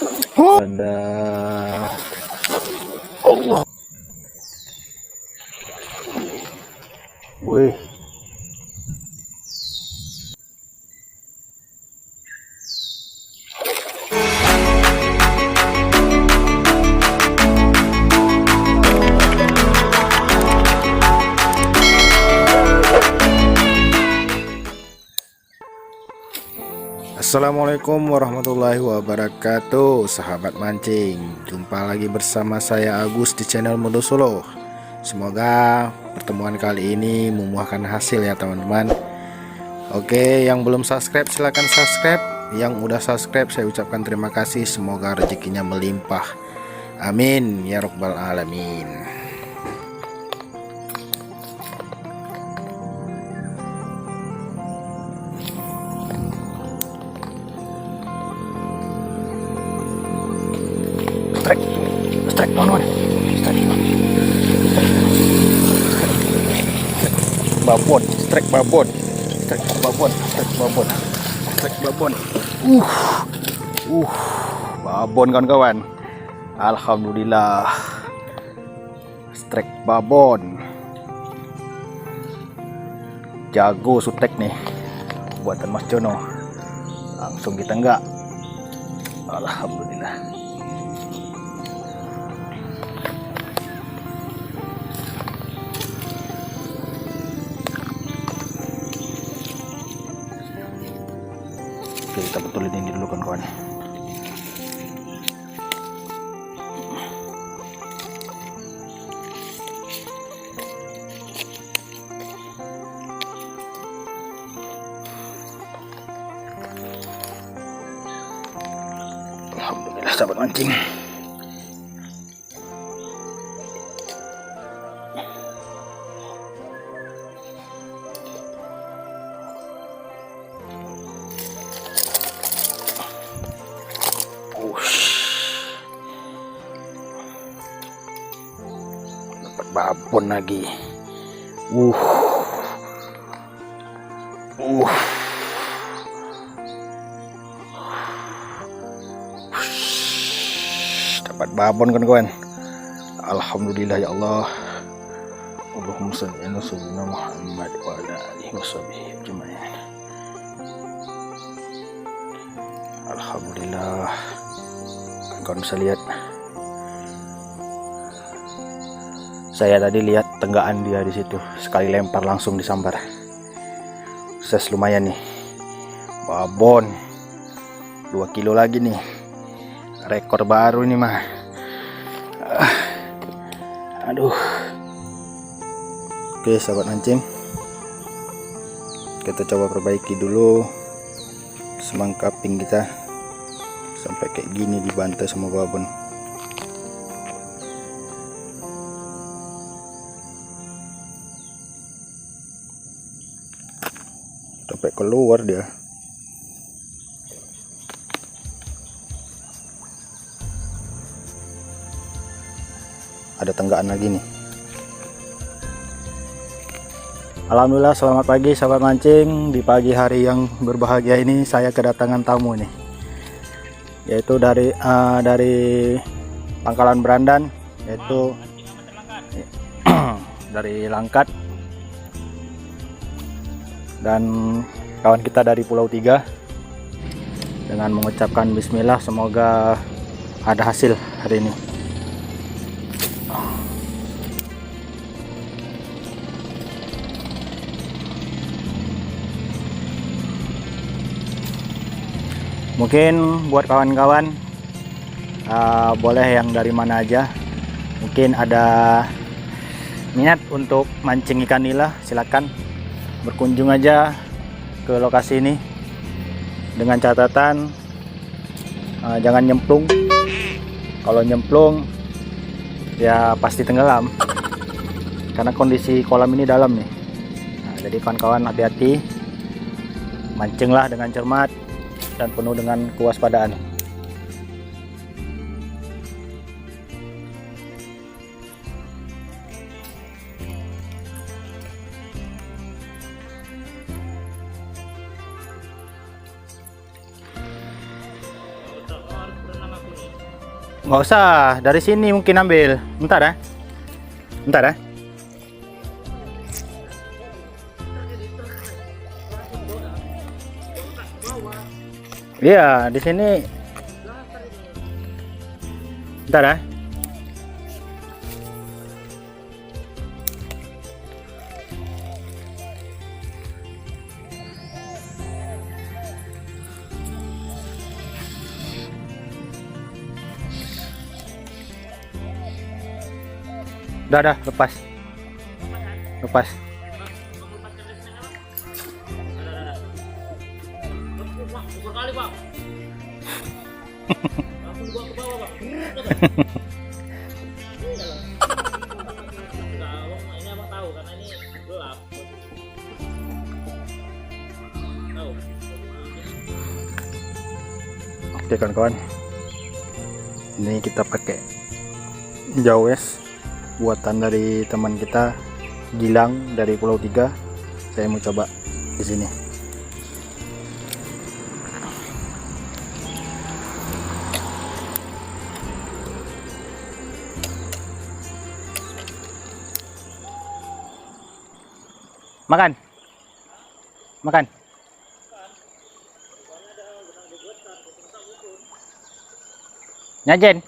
Ada Allah. Wih. Assalamualaikum warahmatullahi wabarakatuh, sahabat mancing. Jumpa lagi bersama saya Agus di channel Modo Solo. Semoga pertemuan kali ini membuahkan hasil ya teman-teman. Oke, yang belum subscribe silahkan subscribe. Yang udah subscribe saya ucapkan terima kasih. Semoga rezekinya melimpah. Amin ya rabbal alamin. Strike non babon, strike babon, strike babon, strike babon, strike babon. Babon kawan-kawan. Alhamdulillah, strike babon. Jago sutek nih, buatan Mas Jono. Langsung kita enggak. Alhamdulillah. Oke, kita betulin ini dulu kawan-kawan. Alhamdulillah sahabat mancing. Dapat babon lagi. Dapat babon kawan-kawan. Alhamdulillah ya Allah. Allahumma shalli ala sayyidina Muhammad wa ala alihi washabihi ajma'in. Alhamdulillah. Kawan bisa lihat. Saya tadi lihat tenggaan dia di situ, sekali lempar langsung disambar. Sukses lumayan nih. Babon 2 kilo lagi nih. Rekor baru ini mah. Aduh. Oke sahabat mancing, kita coba perbaiki dulu semangkaping kita sampai kayak gini dibantai sama babon. Sampai keluar dia. Ada tenggaan lagi nih. Alhamdulillah, selamat pagi sahabat mancing. Di pagi hari yang berbahagia ini saya kedatangan tamu nih, yaitu dari Pangkalan Berandan, yaitu dari Langkat, dan kawan kita dari Pulau Tiga. Dengan mengucapkan bismillah, semoga ada hasil hari ini. Mungkin buat kawan-kawan, boleh yang dari mana aja, mungkin ada minat untuk mancing ikan nila, silakan berkunjung aja ke lokasi ini, dengan catatan jangan nyemplung. Kalau nyemplung ya pasti tenggelam, karena kondisi kolam ini dalam nih. Jadi kawan-kawan hati-hati, mancinglah dengan cermat dan penuh dengan kewaspadaan. Nggak usah, dari sini mungkin ambil. Bentar ya. Bentar ya. Iya, di sini. Bentar ya. Udah, lepas. Lepas. Oke kawan-kawan, ini kita pakai jawes buatan dari teman kita Gilang dari Pulau 3. Saya mau coba di sini. Makan. Makan. Nyajen.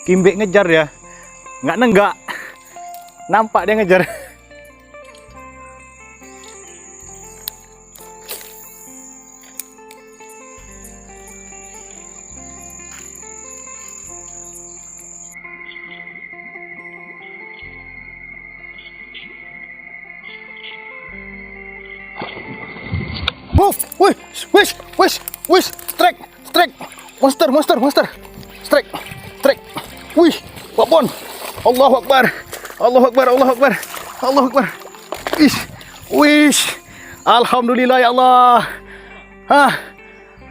Kimbe ngejar ya, nggak nenggak, nampak dia ngejar. Move, wish, strike, monster, strike. Wih, babon. Allahu Akbar. Wish. Alhamdulillah ya Allah.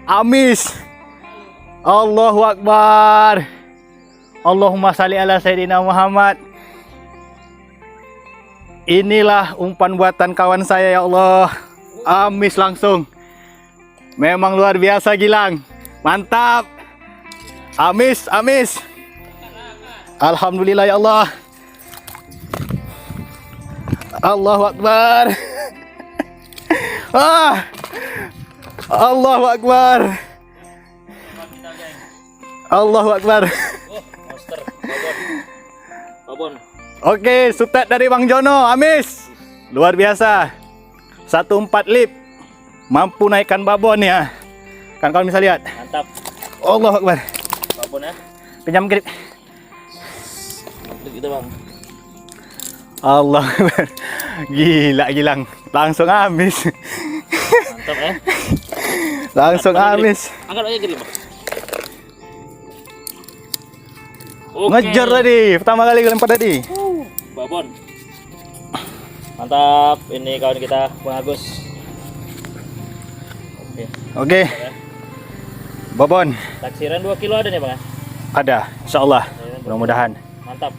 Amis. Allahu Akbar. Allahumma salli ala Sayyidina Muhammad. Inilah umpan buatan kawan saya ya Allah. Amis langsung. Memang luar biasa Gilang. Mantap. Amis. Alhamdulillah ya Allah. Allahu Akbar. Allahu Akbar. Monster, babon. Oke, sutet dari Bang Jono, Amis. Luar biasa. 14 lip. Mampu naikkan babon ya. Kan kalau bisa lihat. Mantap. Allahu Akbar. Babon ya. Pinjam grip. Gitu bang. Allah. Gila Gilang. Langsung Amis. Mantap ya. Langsung Amis. Angkat aja grip bang. Ngejar tadi, pertama kali lempar tadi. Babon. Mantap, ini kawan kita Bang Agus. Oke. Babon. Taksiran 2 kilo ada nih bang ya? Ada, insyaallah. Mudah-mudahan. Mantap.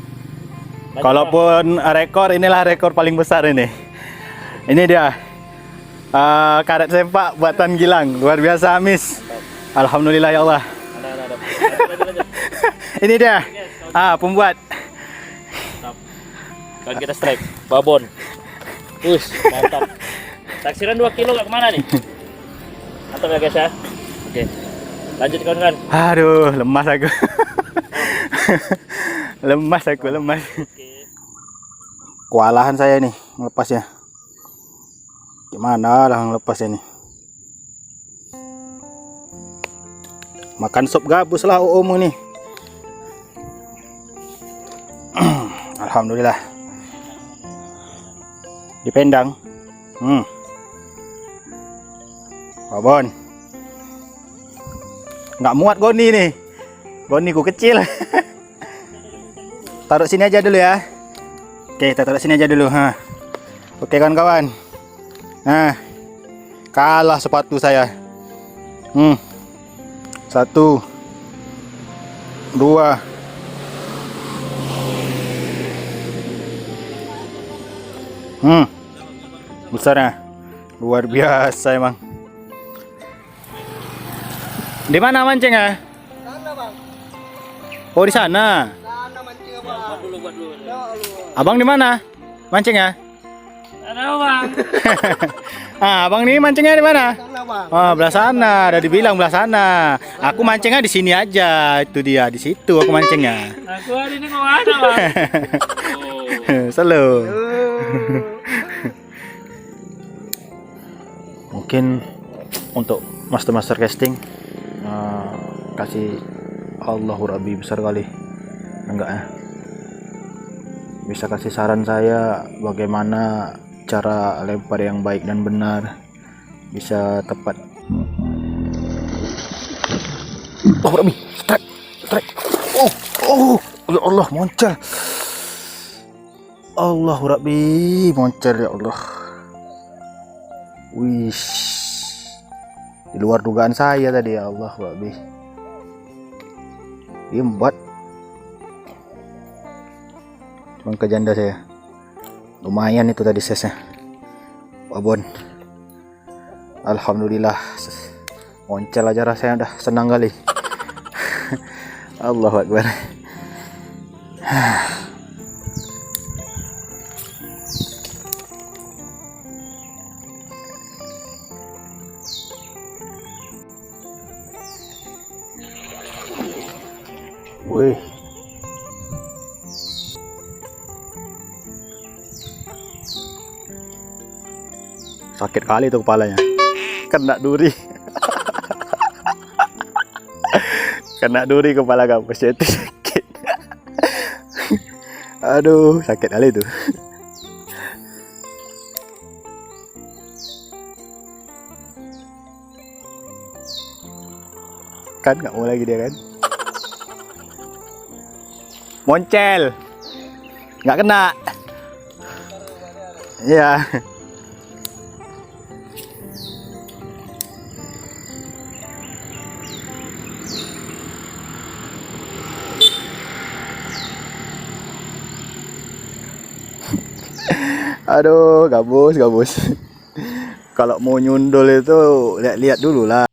Lanjut, Kalaupun rekor, inilah rekor paling besar ini. Ini dia. Karet sempak buatan Gilang, luar biasa Amis. Alhamdulillah ya Allah. Ada. Lanjut. Ini dia. Pembuat. Mantap. Kawan kita strike, babon. Mantap. Taksiran 2 kilo gak kemana nih? Mantap ya guys ya. Oke. Lanjut kawan-kawan. Aduh, lemas aku. lemas. Kewalahan saya nih melepasnya. Gimana lah ngelepasnya nih? Makan sop gabus lah Omu nih. Alhamdulillah. dipendang. Babon. Nggak muat goni nih. Goni ku kecil. Taruh sini aja dulu ya. Oke, kita taruh sini aja dulu. Oke kawan-kawan. Nah, kalah sepatu saya. 1, 2. Besarnya. Luar biasa emang. Di mana mancingnya? Sana bang, Oh, di sana. sana mancing apa? Buat dulu. Ya Allah. Abang di mana? Mancingnya? Ada bang. Abang nih mancingnya di mana? Sana bang. Oh, belah sana. Udah dibilang belah sana. Aku mancingnya di sini aja. Itu dia, di situ aku mancingnya. Aku hari ini mau ada bang. Selalu. Mungkin untuk master casting kasih Allahu Rabbi besar kali. Enggak ya? Bisa kasih saran saya bagaimana cara lempar yang baik dan benar, bisa tepat. Oh Rabbi, strike. Oh ya Allah, moncer. Allahu Rabbi, moncer ya Allah. Wih, di luar dugaan saya tadi ya Allah Rabbi. Imbat. Cuman ke janda saya. Lumayan itu tadi sesnya. Babon. Alhamdulillah. Moncel aja rasanya udah senang kali. Allahu Akbar. Wih. Sakit kali itu kepalanya. Kena duri. Kena duri kepala kampusnya itu sakit. Aduh, sakit kali itu. Kan nggak mau lagi dia kan. Moncel, nggak kena. Iya. Aduh, gabus. Kalau mau nyundul itu lihat-lihat dulu lah.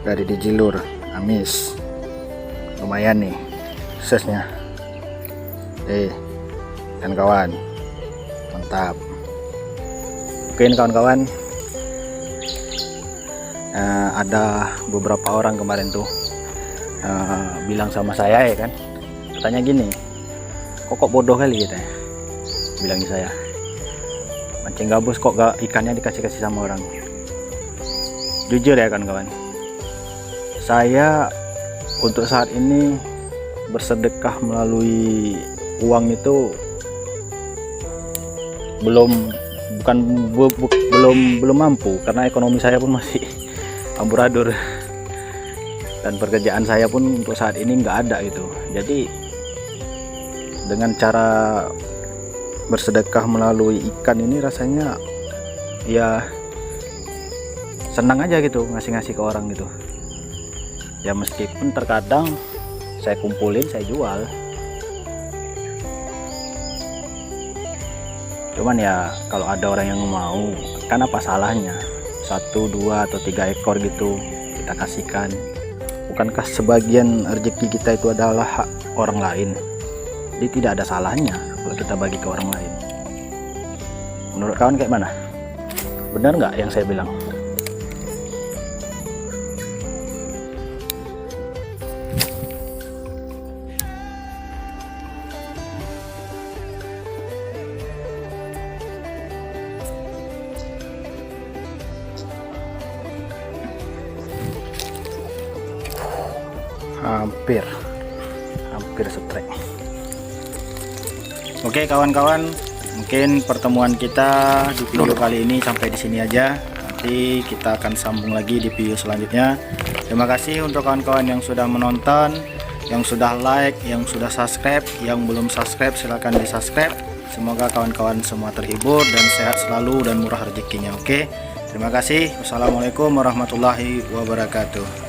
dari Dijilur Amis. Lumayan nih suksesnya. Dan kawan, mantap. Oke ini kawan-kawan, ada beberapa orang kemarin tuh bilang sama saya ya kan, katanya gini, kok bodoh kali gitu ya, bilangnya saya, mancing gabus kok gak ikannya dikasih-kasih sama orang. Jujur ya kawan-kawan, saya untuk saat ini bersedekah melalui uang itu belum mampu, karena ekonomi saya pun masih amburadul dan pekerjaan saya pun untuk saat ini nggak ada gitu. Jadi dengan cara bersedekah melalui ikan ini rasanya ya senang aja gitu, ngasih-ngasih ke orang gitu ya, meskipun terkadang saya kumpulin saya jual, cuman ya kalau ada orang yang mau kan apa salahnya 1, 2 atau 3 ekor gitu kita kasihkan. Bukankah sebagian rezeki kita itu adalah hak orang lain? Jadi tidak ada salahnya kalau kita bagi ke orang lain. Menurut kawan kayak mana? Benar nggak yang saya bilang? Hampir strike. Oke kawan-kawan, mungkin pertemuan kita di video kali ini sampai di sini aja. Nanti kita akan sambung lagi di video selanjutnya. Terima kasih untuk kawan-kawan yang sudah menonton, yang sudah like, yang sudah subscribe. Yang belum subscribe silahkan di subscribe. Semoga kawan-kawan semua terhibur dan sehat selalu dan murah rezekinya. Oke, terima kasih. Wassalamualaikum warahmatullahi wabarakatuh.